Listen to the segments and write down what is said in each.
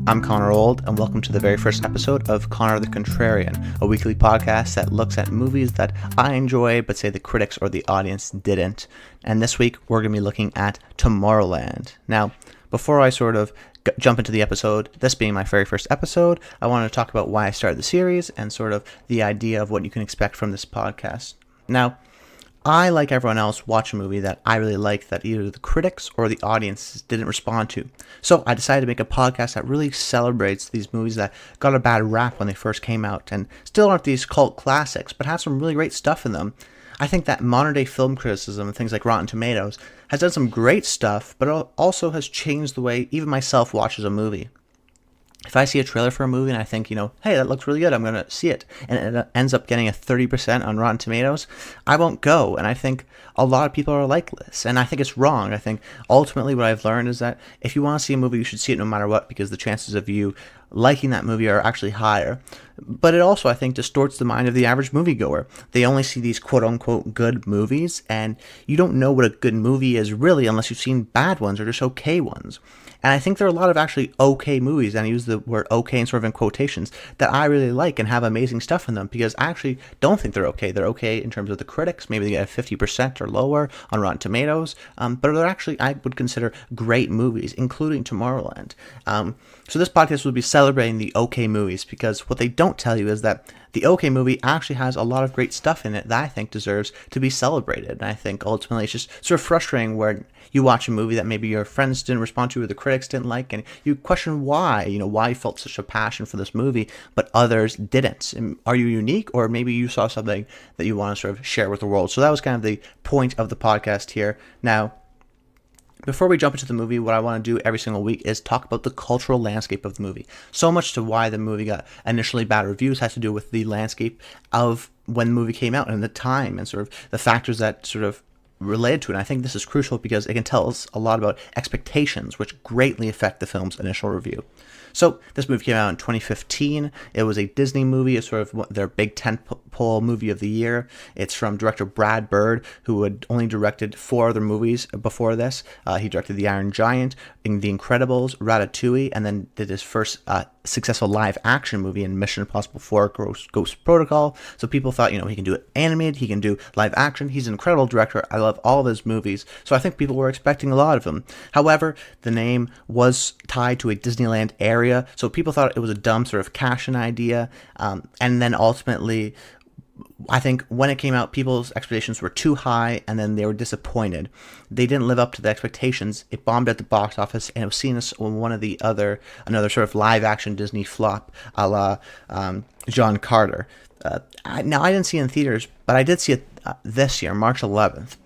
I'm Connor Old, and welcome to the very first episode of Connor the Contrarian, a weekly podcast that looks at movies that I enjoy, but say the critics or the audience didn't. And this week, we're going to be looking at Tomorrowland. Now, before I jump into the episode, this being my very first episode, I wanted to talk about why I started the series and sort of the idea of what you can expect from this podcast. Now, I, like everyone else, watch a movie that I really like that either the critics or the audience didn't respond to. So I decided to make a podcast that really celebrates these movies that got a bad rap when they first came out and still aren't these cult classics, but have some really great stuff in them. I think that modern day film criticism, things like Rotten Tomatoes, has done some great stuff, but it also has changed the way even myself watches a movie. If I see a trailer for a movie and I think, hey, that looks really good, I'm going to see it, and it ends up getting a 30% on Rotten Tomatoes, I won't go. And I think a lot of people are like this, and I think it's wrong. I think ultimately what I've learned is that if you want to see a movie, you should see it no matter what, because the chances of you liking that movie are actually higher. But it also, I think, distorts the mind of the average moviegoer. They only see these quote-unquote good movies, and you don't know what a good movie is really unless you've seen bad ones or just okay ones. And I think there are a lot of actually okay movies, and I use the word okay in sort of in quotations, that I really like and have amazing stuff in them, because I actually don't think they're okay. They're okay in terms of the critics. Maybe they get a 50% or lower on Rotten Tomatoes, but they're actually, I would consider, great movies, including Tomorrowland. So this podcast will be celebrating the okay movies, because what they don't tell you is that the okay movie actually has a lot of great stuff in it that I think deserves to be celebrated. And I think ultimately it's just sort of frustrating where you watch a movie that maybe your friends didn't respond to or the critics didn't like, and you question why, why you felt such a passion for this movie, but others didn't. And are you unique, or maybe you saw something that you want to sort of share with the world? So that was kind of the point of the podcast here. Now, before we jump into the movie, what I want to do every single week is talk about the cultural landscape of the movie. So much to why the movie got initially bad reviews has to do with the landscape of when the movie came out and the time and sort of the factors that sort of related to it. And I think this is crucial because it can tell us a lot about expectations, which greatly affect the film's initial review. So this movie came out in 2015. It was a Disney movie. It's sort of their big tentpole movie of the year. It's from director Brad Bird, who had only directed 4 other movies before this. He directed The Iron Giant, The Incredibles, Ratatouille, and then did his first successful live action movie in Mission Impossible 4 Ghost Protocol. So people thought, he can do it animated, he can do live action. He's an incredible director. I love all of his movies. So I think people were expecting a lot of him. However, the name was tied to a Disneyland area, so people thought it was a dumb sort of cash-in idea. And then ultimately, I think when it came out, people's expectations were too high, and then they were disappointed. They didn't live up to the expectations. It bombed at the box office, and it was seen as another sort of live-action Disney flop, a la John Carter. Now, I didn't see it in theaters, but I did see it this year, March 11th.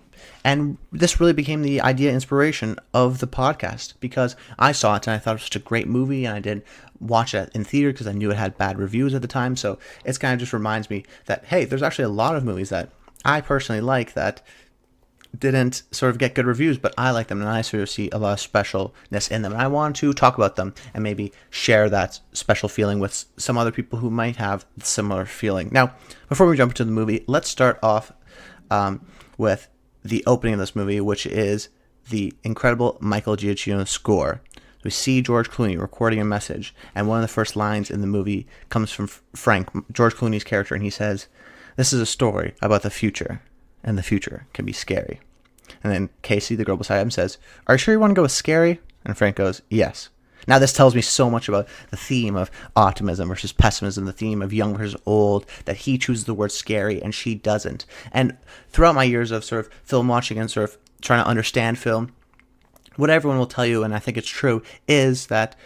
And this really became the idea inspiration of the podcast, because I saw it and I thought it was such a great movie, and I did watch it in theater because I knew it had bad reviews at the time. So it's kind of just reminds me that, hey, there's actually a lot of movies that I personally like that didn't sort of get good reviews, but I like them, and I sort of see a lot of specialness in them. And I want to talk about them and maybe share that special feeling with some other people who might have a similar feeling. Now, before we jump into the movie, let's start off with the opening of this movie, which is the incredible Michael Giacchino score. We see George Clooney recording a message, and one of the first lines in the movie comes from Frank, George Clooney's character, and he says, "This is a story about the future, and the future can be scary." And then Casey, the girl beside him, says, "Are you sure you want to go with scary?" And Frank goes, "Yes." Now, this tells me so much about the theme of optimism versus pessimism, the theme of young versus old, that he chooses the word scary and she doesn't. And throughout my years of sort of film watching and sort of trying to understand film, what everyone will tell you, and I think it's true, is that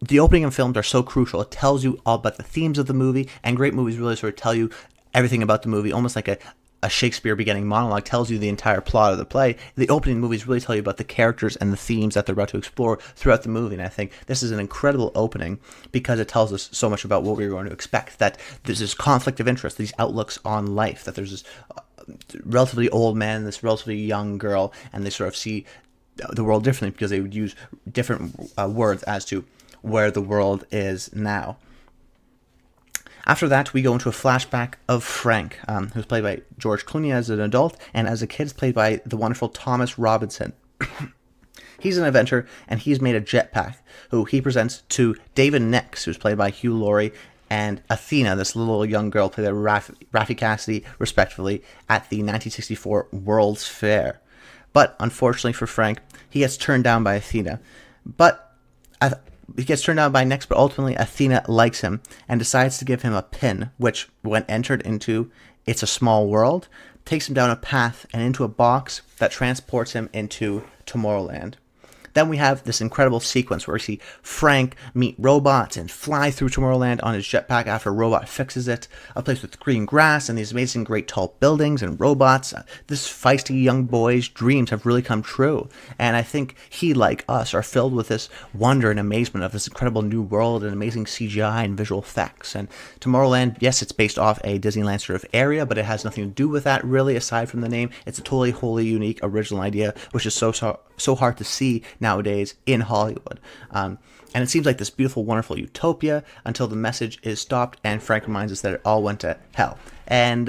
the opening of films are so crucial. It tells you all about the themes of the movie, and great movies really sort of tell you everything about the movie, almost like a Shakespeare beginning monologue tells you the entire plot of the play. The opening movies really tell you about the characters and the themes that they're about to explore throughout the movie. And I think this is an incredible opening because it tells us so much about what we're going to expect, that there's this conflict of interest, these outlooks on life, that there's this relatively old man, this relatively young girl, and they sort of see the world differently because they would use different words as to where the world is now. After that, we go into a flashback of Frank, who's played by George Clooney as an adult, and as a kid is played by the wonderful Thomas Robinson. He's an inventor, and he's made a jetpack, who he presents to David Nix, who's played by Hugh Laurie, and Athena, this little young girl played by Raffi Cassidy, respectively, at the 1964 World's Fair. But unfortunately for Frank, he gets turned down by Athena. But he gets turned down by Nix, but ultimately Athena likes him and decides to give him a pin, which, when entered into It's a Small World, takes him down a path and into a box that transports him into Tomorrowland. Then we have this incredible sequence where we see Frank meet robots and fly through Tomorrowland on his jetpack after a robot fixes it. A place with green grass and these amazing great tall buildings and robots. This feisty young boy's dreams have really come true. And I think he, like us, are filled with this wonder and amazement of this incredible new world and amazing CGI and visual effects. And Tomorrowland, yes, it's based off a Disneyland sort of area, but it has nothing to do with that really, aside from the name. It's a totally, wholly unique, original idea, which is so hard to see nowadays in Hollywood. And it seems like this beautiful, wonderful utopia until the message is stopped and Frank reminds us that it all went to hell. And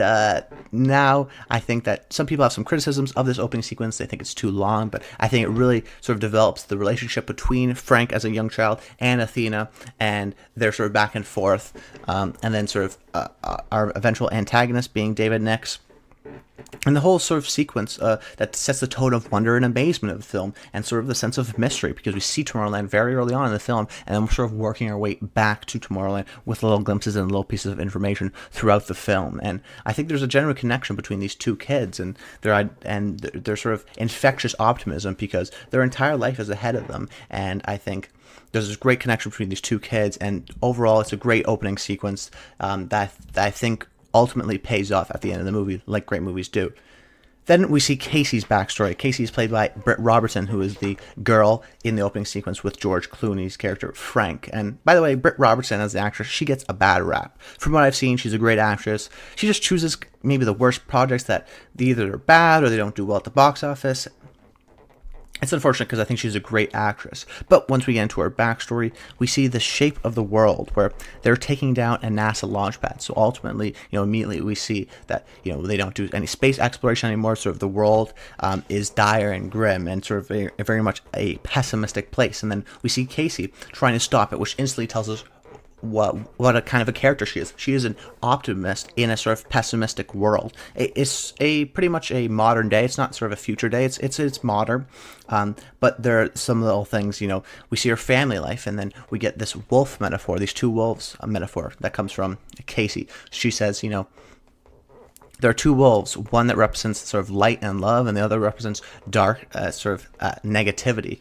now I think that some people have some criticisms of this opening sequence. They think it's too long, but I think it really sort of develops the relationship between Frank as a young child and Athena, and their sort of back and forth, and then sort of our eventual antagonist being David Nix. And the whole sort of sequence that sets the tone of wonder and amazement of the film, and sort of the sense of mystery, because we see Tomorrowland very early on in the film, and then we're sort of working our way back to Tomorrowland with little glimpses and little pieces of information throughout the film. And I think there's a genuine connection between these two kids and their sort of infectious optimism, because their entire life is ahead of them. And I think there's this great connection between these two kids, and overall it's a great opening sequence that I think ultimately pays off at the end of the movie, like great movies do. Then we see Casey's backstory. Casey is played by Britt Robertson, who is the girl in the opening sequence with George Clooney's character, Frank. And by the way, Britt Robertson, as the actress, she gets a bad rap. From what I've seen, she's a great actress. She just chooses maybe the worst projects that either are bad or they don't do well at the box office. It's unfortunate because I think she's a great actress. But once we get into her backstory, we see the shape of the world where they're taking down a NASA launch pad. So ultimately, immediately we see that, they don't do any space exploration anymore. Sort of the world is dire and grim and sort of very much a pessimistic place. And then we see Casey trying to stop it, which instantly tells us what a kind of a character she is. She is an optimist in a sort of pessimistic world. It's pretty much a modern day. It's not sort of a future day. It's modern, but there are some little things. We see her family life, and then we get this wolf metaphor, these two wolves metaphor that comes from Casey. She says, there are two wolves, one that represents sort of light and love, and the other represents dark, negativity.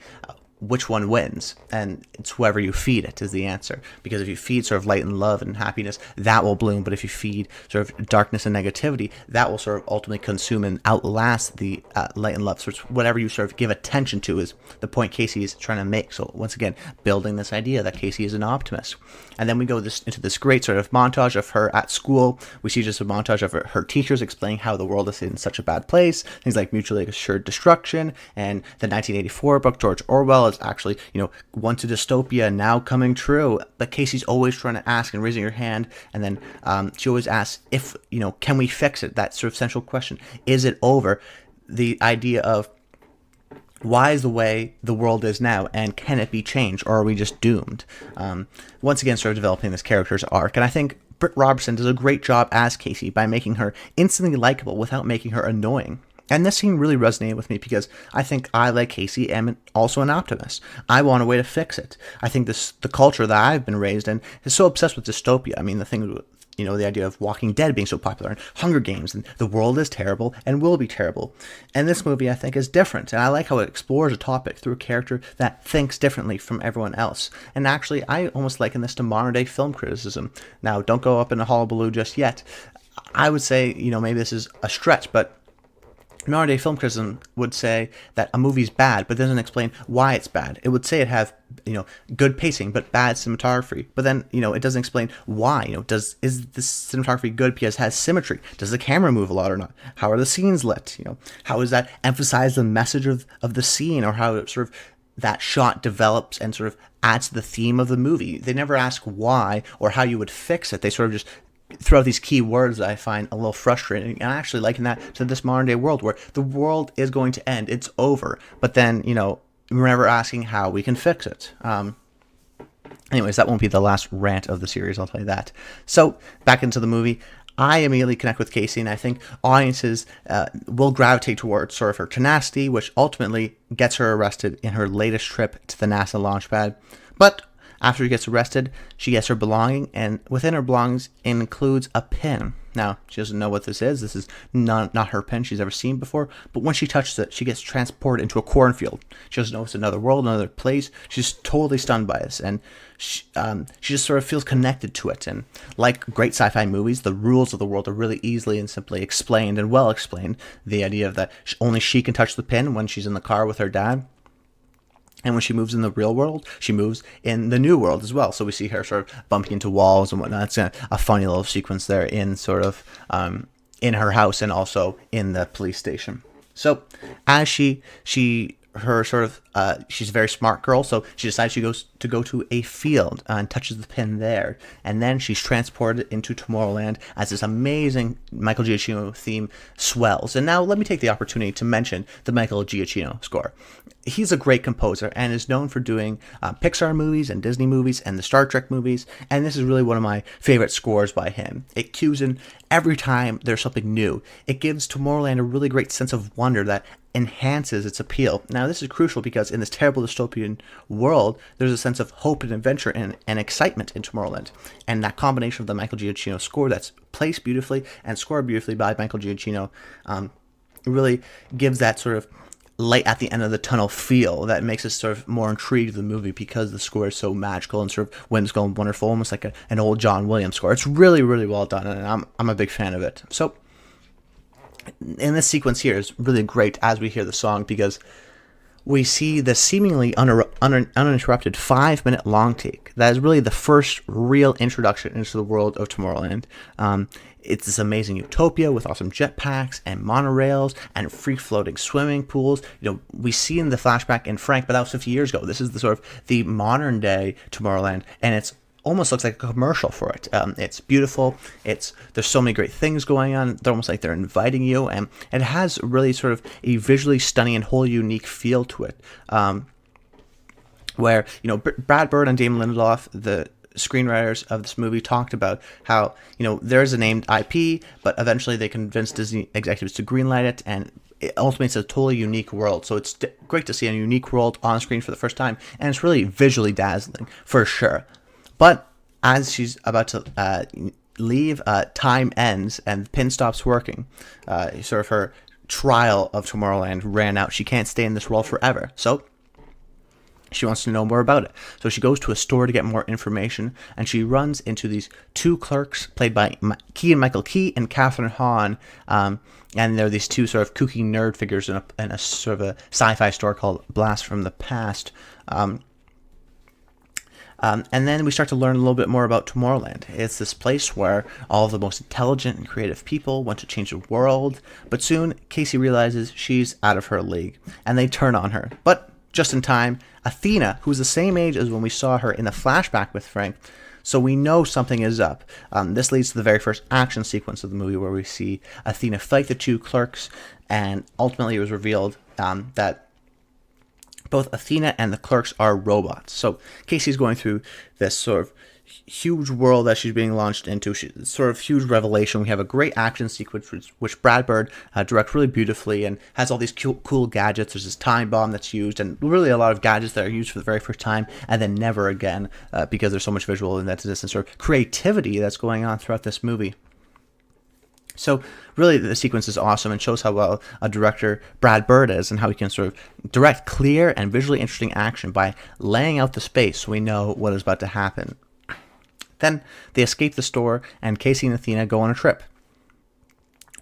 Which one wins? And it's whoever you feed it is the answer. Because if you feed sort of light and love and happiness, that will bloom. But if you feed sort of darkness and negativity, that will sort of ultimately consume and outlast the light and love. So it's whatever you sort of give attention to is the point Casey is trying to make. So once again, building this idea that Casey is an optimist. And then we go into this great sort of montage of her at school. We see just a montage of her teachers explaining how the world is in such a bad place. Things like mutually assured destruction, and the 1984 book, George Orwell, is actually, once a dystopia, now coming true. But Casey's always trying to ask and raising her hand, and then she always asks if, can we fix it? That sort of central question. Is it over? The idea of why is the way the world is now, and can it be changed, or are we just doomed? Once again, sort of developing this character's arc, and I think Britt Robertson does a great job as Casey by making her instantly likable without making her annoying. And this scene really resonated with me because I think I, like Casey, am also an optimist. I want a way to fix it. I think the culture that I've been raised in is so obsessed with dystopia. I mean, the thing with, the idea of Walking Dead being so popular, and Hunger Games, and the world is terrible and will be terrible. And this movie, I think, is different. And I like how it explores a topic through a character that thinks differently from everyone else. And actually, I almost liken this to modern day film criticism. Now, don't go up in a hullabaloo just yet. I would say, maybe this is a stretch, but modern day film criticism would say that a movie's bad, but doesn't explain why it's bad. It would say it has, good pacing, but bad cinematography. But then, it doesn't explain why. Is the cinematography good because it has symmetry? Does the camera move a lot or not? How are the scenes lit? How does that emphasize the message of the scene, or how it sort of that shot develops and sort of adds to the theme of the movie? They never ask why or how you would fix it. They sort of just throw out these key words that I find a little frustrating, and I actually liken that to this modern day world where the world is going to end. It's over. But then, remember asking how we can fix it. Anyways, that won't be the last rant of the series, I'll tell you that. So, back into the movie. I immediately connect with Casey, and I think audiences will gravitate towards sort of her tenacity, which ultimately gets her arrested in her latest trip to the NASA launch pad. But after she gets arrested, she gets her belonging, and within her belongings includes a pin. Now, she doesn't know what this is. This is not her pin she's ever seen before. But when she touches it, she gets transported into a cornfield. She doesn't know it's another world, another place. She's totally stunned by this. And she just sort of feels connected to it. And like great sci-fi movies, the rules of the world are really easily and simply explained and well explained. The idea of that only she can touch the pin when she's in the car with her dad. And when she moves in the real world, she moves in the new world as well. So we see her sort of bumping into walls and whatnot. It's a funny little sequence there in sort of in her house and also in the police station. So as her sort of she's a very smart girl, so she decides she goes to go to a field and touches the pin there, and then she's transported into Tomorrowland as this amazing Michael Giacchino theme swells. And now let me take the opportunity to mention the Michael Giacchino score. He's a great composer and is known for doing Pixar movies and Disney movies and the Star Trek movies, and this is really one of my favorite scores by him. It cues in every time there's something new. It gives Tomorrowland a really great sense of wonder that enhances its appeal. Now, this is crucial because in this terrible dystopian world, there's a sense of hope and adventure and excitement in Tomorrowland. And that combination of the Michael Giacchino score that's placed beautifully and scored beautifully by Michael Giacchino really gives that sort of light at the end of the tunnel feel that makes us sort of more intrigued with the movie because the score is so magical and sort of whimsical and wonderful, almost like an old John Williams score. It's really, really well done, and I'm a big fan of it. So in this sequence here is really great as we hear the song because we see the seemingly uninterrupted 5-minute long take. That is really the first real introduction into the world of Tomorrowland. It's this amazing utopia with awesome jetpacks and monorails and free-floating swimming pools. You know, we see in the flashback in Frank, but that was 50 years ago. This is the sort of the modern-day Tomorrowland, and it's almost looks like a commercial for it. It's beautiful. There's so many great things going on. They're almost like they're inviting you, and it has really sort of a visually stunning and wholly unique feel to it. Where Brad Bird and Damon Lindelof, the screenwriters of this movie, talked about how there's a named IP, but eventually they convinced Disney executives to greenlight it, and it ultimately it's a totally unique world. So it's great to see a unique world on screen for the first time, and it's really visually dazzling for sure. But as she's about to leave, time ends and the pin stops working. Sort of her trial of Tomorrowland ran out. She can't stay in this world forever. So she wants to know more about it. So she goes to a store to get more information, and she runs into these two clerks played by Keegan-Michael Key and Catherine Hahn. And they're these two sort of kooky nerd figures in a sort of a sci-fi store called Blast from the Past. And then we start to learn a little bit more about Tomorrowland. It's this place where all of the most intelligent and creative people want to change the world, but soon Casey realizes she's out of her league, and they turn on her. But just in time, Athena, who's the same age as when we saw her in the flashback with Frank, so we know something is up. This leads to the very first action sequence of the movie where we see Athena fight the two clerks, and ultimately it was revealed that both Athena and the clerks are robots. So Casey's going through this sort of huge world that she's being launched into. Sort of huge revelation. We have a great action sequence which Brad Bird directs really beautifully and has all these cool gadgets. There's this time bomb that's used, and really a lot of gadgets that are used for the very first time and then never again because there's so much visual inventiveness and sort of creativity that's going on throughout this movie. So really the sequence is awesome and shows how well a director Brad Bird is and how he can sort of direct clear and visually interesting action by laying out the space so we know what is about to happen. Then they escape the store, and Casey and Athena go on a trip.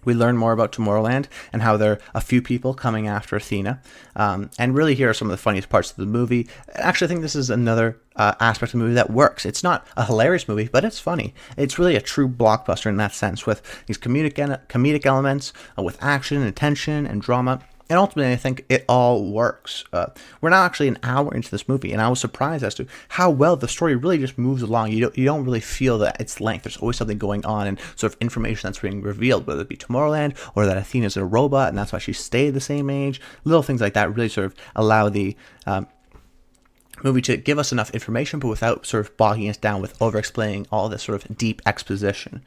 We learn more about Tomorrowland and how there are a few people coming after Athena. And really here are some of the funniest parts of the movie. Actually, I think this is another aspect of the movie that works. It's not a hilarious movie, but it's funny. It's really a true blockbuster in that sense, with these comedic elements, with action and tension and drama. And ultimately, I think it all works. We're now actually an hour into this movie, and I was surprised as to how well the story really just moves along. You don't really feel that its length. There's always something going on and sort of information that's being revealed, whether it be Tomorrowland or that Athena's a robot and that's why she stayed the same age. Little things like that really sort of allow the movie to give us enough information, but without sort of bogging us down with over-explaining all this sort of deep exposition.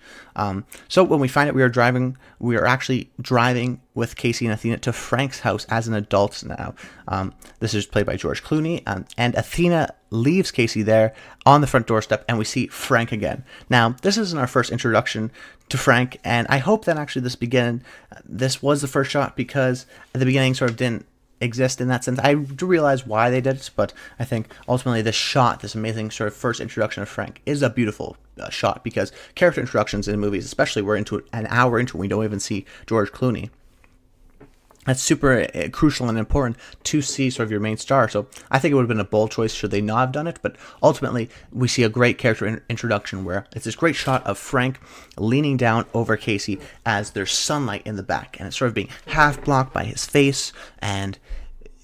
So when we find out we are actually driving with Casey and Athena to Frank's house as an adult now. This is played by George Clooney, and Athena leaves Casey there on the front doorstep, and we see Frank again. Now, this isn't our first introduction to Frank, and I hope that actually this was the first shot, because at the beginning sort of didn't exist in that sense. I do realize why they did it, but I think ultimately this amazing sort of first introduction of Frank is a beautiful shot, because character introductions in movies, especially we're into an hour into it, we don't even see George Clooney. That's super crucial and important to see sort of your main star. So I think it would have been a bold choice should they not have done it, but ultimately we see a great character introduction where it's this great shot of Frank leaning down over Casey as there's sunlight in the back, and it's sort of being half blocked by his face, and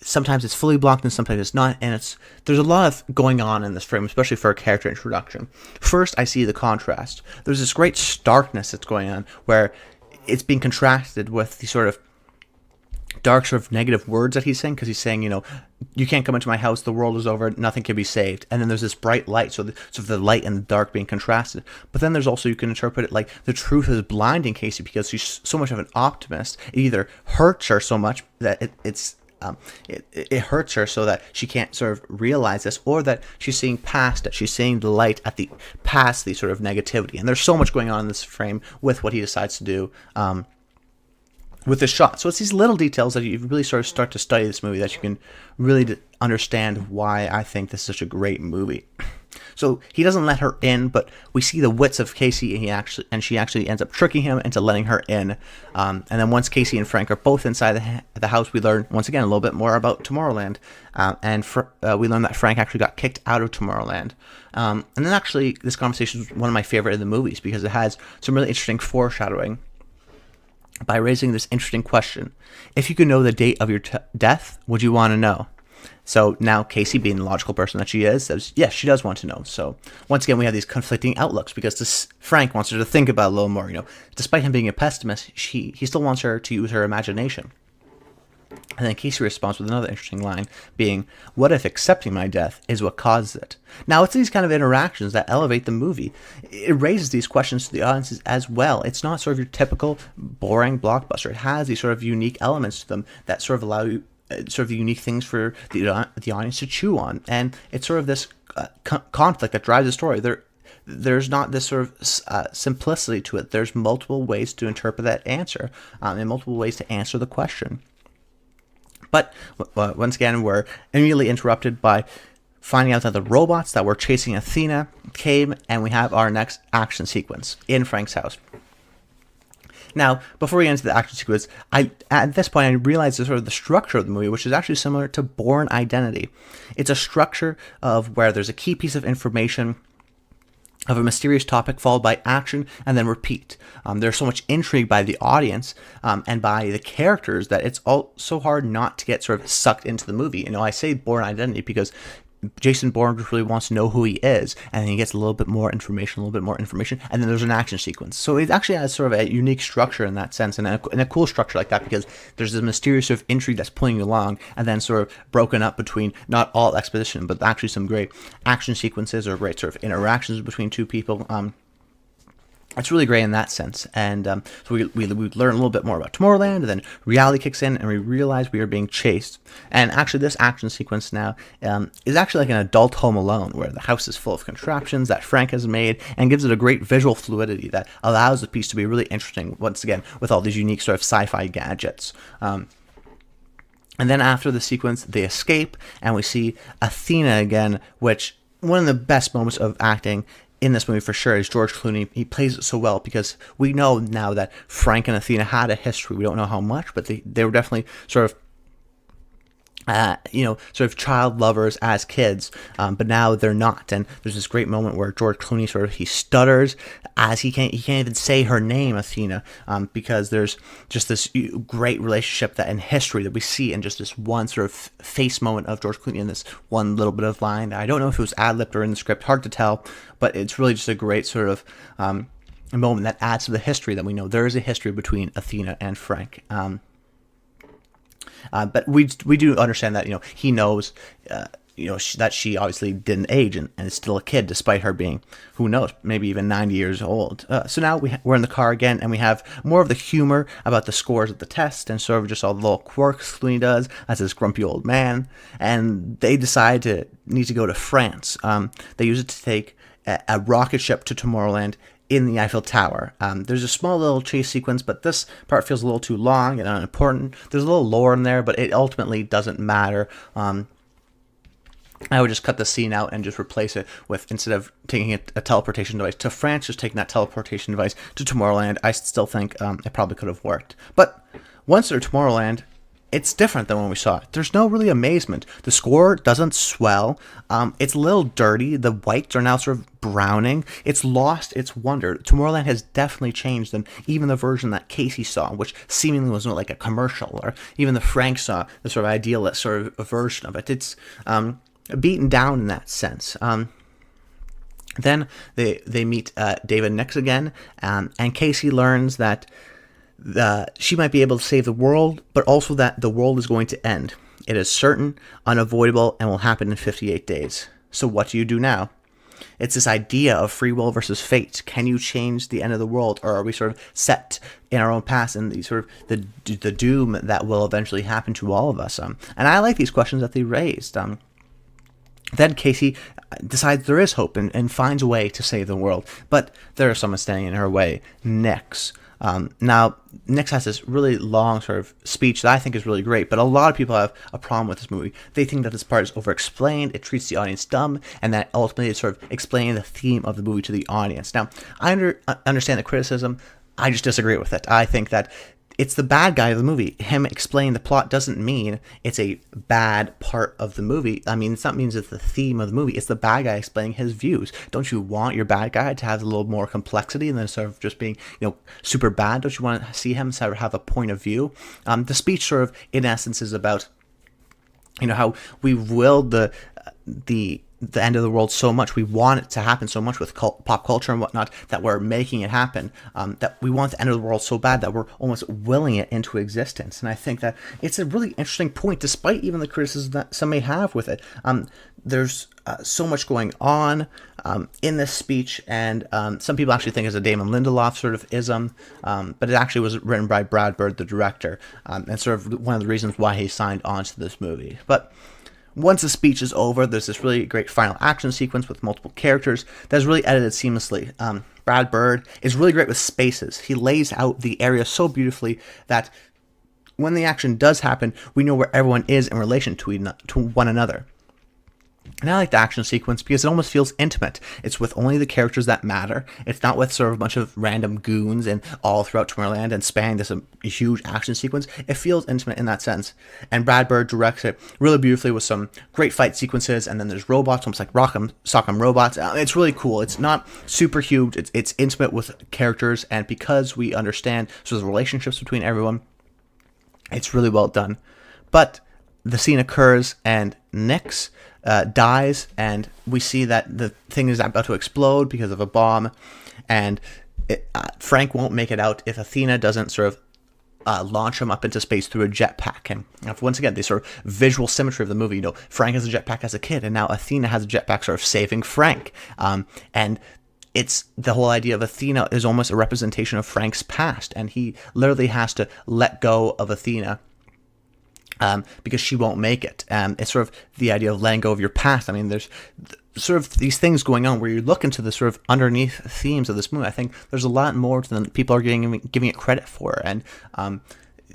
sometimes it's fully blocked and sometimes it's not, and there's a lot of going on in this frame, especially for a character introduction. First, I see the contrast. There's this great starkness that's going on where it's being contrasted with the sort of dark sort of negative words that he's saying, because he's saying, you can't come into my house, the world is over, nothing can be saved. And then there's this bright light, so the light and the dark being contrasted. But then there's also, you can interpret it like the truth is blinding Casey because she's so much of an optimist. It either hurts her so much that it hurts her so that she can't sort of realize this, or that she's seeing past it. She's seeing the light past the sort of negativity. And there's so much going on in this frame with what he decides to do with this shot. So it's these little details that you really sort of start to study this movie that you can really understand why I think this is such a great movie. So he doesn't let her in, but we see the wits of Casey, and she actually ends up tricking him into letting her in. And then once Casey and Frank are both inside the house, we learn once again a little bit more about Tomorrowland, and we learn that Frank actually got kicked out of Tomorrowland. And then actually, this conversation is one of my favorite in the movies because it has some really interesting foreshadowing by raising this interesting question. If you could know the date of your death, would you want to know? So now Casey, being the logical person that she is, says, yes, she does want to know. So once again, we have these conflicting outlooks because Frank wants her to think about it a little more. Despite him being a pessimist, he still wants her to use her imagination. And then Casey responds with another interesting line, being, what if accepting my death is what causes it? Now, it's these kind of interactions that elevate the movie. It raises these questions to the audiences as well. It's not sort of your typical boring blockbuster. It has these sort of unique elements to them that sort of allow you sort of unique things for the audience to chew on. And it's sort of this conflict that drives the story. There's not this sort of simplicity to it. There's multiple ways to interpret that answer, and multiple ways to answer the question. But once again, we're immediately interrupted by finding out that the robots that were chasing Athena came, and we have our next action sequence in Frank's house. Now, before we get into the action sequence, at this point I realized sort of the structure of the movie, which is actually similar to Bourne Identity. It's a structure of where there's a key piece of information of a mysterious topic followed by action and then repeat. There's so much intrigue by the audience and by the characters that it's all so hard not to get sort of sucked into the movie. I say Bourne Identity because Jason Bourne just really wants to know who he is, and then he gets a little bit more information, and then there's an action sequence. So it actually has sort of a unique structure in that sense, and a cool structure like that, because there's this mysterious sort of intrigue that's pulling you along, and then sort of broken up between not all exposition, but actually some great action sequences or great sort of interactions between two people. It's really great in that sense, and so we learn a little bit more about Tomorrowland, and then reality kicks in, and we realize we are being chased. And actually, this action sequence now is actually like an adult Home Alone, where the house is full of contraptions that Frank has made, and gives it a great visual fluidity that allows the piece to be really interesting, once again, with all these unique sort of sci-fi gadgets. And then after the sequence, they escape, and we see Athena again, which one of the best moments of acting in this movie for sure is George Clooney. He plays it so well because we know now that Frank and Athena had a history. We don't know how much, but they were definitely sort of sort of child lovers as kids, but now they're not. And there's this great moment where George Clooney he stutters as he can't even say her name, Athena, because there's just this great relationship that in history that we see in just this one sort of face moment of George Clooney in this one little bit of line. I don't know if it was ad-libbed or in the script, hard to tell, but it's really just a great sort of a moment that adds to the history that we know there is a history between Athena and Frank. But we do understand that he knows that she obviously didn't age and is still a kid despite her being, who knows, maybe even 90 years old. So now we're in the car again, and we have more of the humor about the scores of the test and sort of just all the little quirks Clooney does as this grumpy old man. And they decide to need to go to France. They use it to take a rocket ship to Tomorrowland in the Eiffel Tower. There's a small little chase sequence, but this part feels a little too long and unimportant. There's a little lore in there, but it ultimately doesn't matter. I would just cut the scene out and just replace it with, instead of taking a teleportation device to France, just taking that teleportation device to Tomorrowland. I still think it probably could have worked. But once they're at Tomorrowland, it's different than when we saw it. There's no really amazement. The score doesn't swell. It's a little dirty. The whites are now sort of browning. It's lost its wonder. Tomorrowland has definitely changed than even the version that Casey saw, which seemingly was like a commercial, or even the Frank saw, the sort of idealist sort of version of it. It's beaten down in that sense. Then they meet David Nix again, and Casey learns that she might be able to save the world, but also that the world is going to end. It is certain, unavoidable, and will happen in 58 days. So what do you do now? It's this idea of free will versus fate. Can you change the end of the world, or are we sort of set in our own past and the sort of the doom that will eventually happen to all of us? And I like these questions that they raised. Then Casey decides there is hope and finds a way to save the world, but there is someone standing in her way, Nix. Now, Nix has this really long sort of speech that I think is really great, but a lot of people have a problem with this movie. They think that this part is over-explained, it treats the audience dumb, and that ultimately it's sort of explaining the theme of the movie to the audience. Now, I understand the criticism. I just disagree with it. I think that it's the bad guy of the movie. Him explaining the plot doesn't mean it's a bad part of the movie. I mean, it's not means it's the theme of the movie. It's the bad guy explaining his views. Don't you want your bad guy to have a little more complexity than sort of just being, super bad? Don't you want to see him sort of have a point of view? The speech sort of, in essence, is about, how we willed the end of the world so much, we want it to happen so much with pop culture and whatnot, that we're making it happen, that we want the end of the world so bad that we're almost willing it into existence. And I think that it's a really interesting point, despite even the criticism that some may have with it. There's so much going on in this speech, and some people actually think it's a Damon Lindelof sort of ism, but it actually was written by Brad Bird, the director, and sort of one of the reasons why he signed on to this movie. But once the speech is over, there's this really great final action sequence with multiple characters that's really edited seamlessly. Brad Bird is really great with spaces. He lays out the area so beautifully that when the action does happen, we know where everyone is in relation to one another. And I like the action sequence because it almost feels intimate. It's with only the characters that matter. It's not with sort of a bunch of random goons and all throughout Tomorrowland and spanning this huge action sequence. It feels intimate in that sense. And Brad Bird directs it really beautifully with some great fight sequences. And then there's robots, almost like Rock'em Sock'em robots. It's really cool. It's not super huge. It's intimate with characters. And because we understand sort of the relationships between everyone, it's really well done. But the scene occurs and Nix dies, and we see that the thing is about to explode because of a bomb, and Frank won't make it out if Athena doesn't sort of launch him up into space through a jetpack. And once again, the sort of visual symmetry of the movie, Frank has a jetpack as a kid, and now Athena has a jetpack sort of saving Frank. And it's the whole idea of Athena is almost a representation of Frank's past, and he literally has to let go of Athena because she won't make it. It's sort of the idea of letting go of your past. I mean, there's sort of these things going on where you look into the sort of underneath themes of this movie. I think there's a lot more than people are giving it credit for. And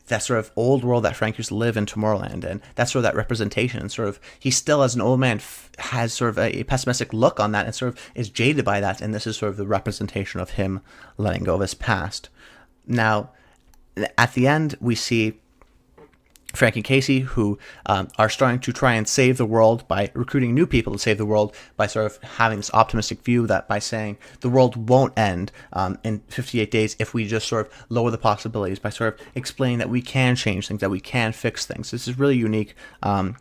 that sort of old world that Frank used to live in Tomorrowland, and that's sort of that representation. And sort of he still, as an old man, has sort of a pessimistic look on that and sort of is jaded by that. And this is sort of the representation of him letting go of his past. Now, at the end, we see Frank and Casey, who are starting to try and save the world by recruiting new people to save the world, by sort of having this optimistic view that by saying the world won't end in 58 days if we just sort of lower the possibilities, by sort of explaining that we can change things, that we can fix things. This is really unique kind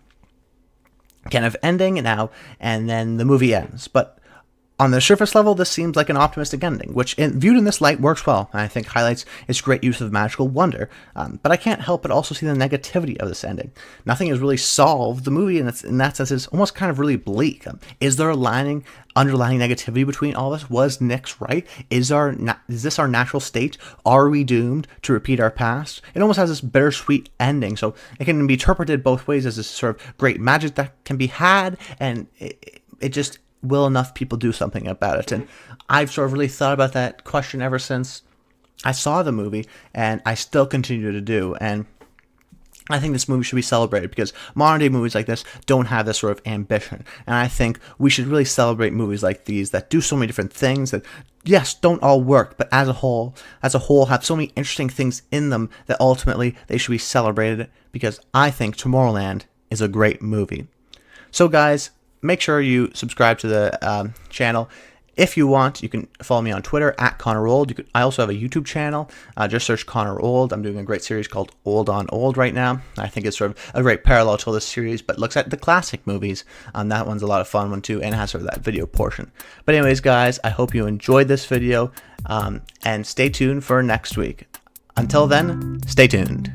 of ending now, and then the movie ends. But on the surface level, this seems like an optimistic ending, which, viewed in this light, works well, and I think highlights its great use of magical wonder. But I can't help but also see the negativity of this ending. Nothing has really solved the movie, and in that sense is almost kind of really bleak. Is there a underlying negativity between all of us? Was Nick's right? Is this our natural state? Are we doomed to repeat our past? It almost has this bittersweet ending, so it can be interpreted both ways as this sort of great magic that can be had, and it just... will enough people do something about it? And I've sort of really thought about that question ever since I saw the movie, and I still continue to do. And I think this movie should be celebrated because modern day movies like this don't have this sort of ambition. And I think we should really celebrate movies like these that do so many different things that, yes, don't all work, but as a whole have so many interesting things in them that ultimately they should be celebrated, because I think Tomorrowland is a great movie. So guys, make sure you subscribe to the channel. If you want, you can follow me on Twitter at ConnorOld. I also have a YouTube channel. Just search Connor Old. I'm doing a great series called Old on Old right now. I think it's sort of a great parallel to this series, but looks at the classic movies. That one's a lot of fun one too, and has sort of that video portion. But anyways, guys, I hope you enjoyed this video, and stay tuned for next week. Until then, stay tuned.